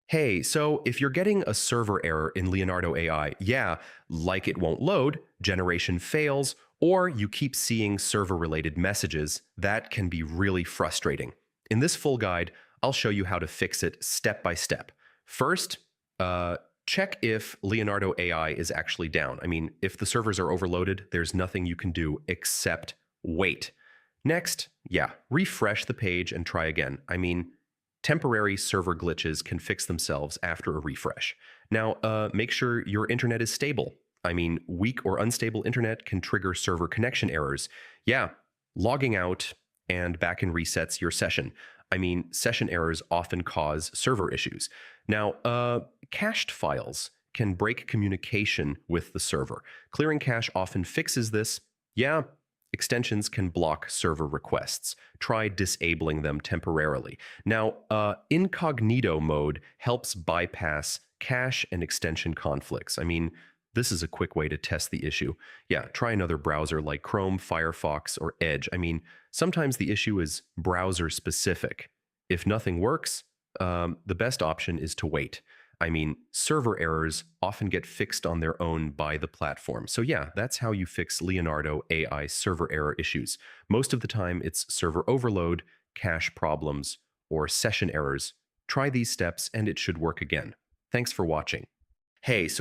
Hey, so if you're getting a server error in Leonardo AI, yeah, like it won't load, generation fails, or you keep seeing server-related messages, that can be really frustrating. In this full guide, I'll show you how to fix it step by step. First, uh, check if Leonardo AI is actually down. I mean, if the servers are overloaded, there's nothing you can do except wait. Next, yeah, refresh the page and try again. I mean, temporary server glitches can fix themselves after a refresh. Now, make sure your internet is stable. I mean, weak or unstable internet can trigger server connection errors. Yeah, logging out and back in resets your session. I mean, session errors often cause server issues. Now, cached files can break communication with the server. Clearing cache often fixes this. Yeah, extensions can block server requests. Try disabling them temporarily. Now, incognito mode helps bypass cache and extension conflicts. I mean, this is a quick way to test the issue. Yeah, try another browser like Chrome, Firefox, or Edge. I mean, sometimes the issue is browser specific. If nothing works, the best option is to wait. I mean, server errors often get fixed on their own by the platform. So yeah, that's how you fix Leonardo AI server error issues. Most of the time, it's server overload, cache problems, or session errors. Try these steps and it should work again. Thanks for watching. Hey, so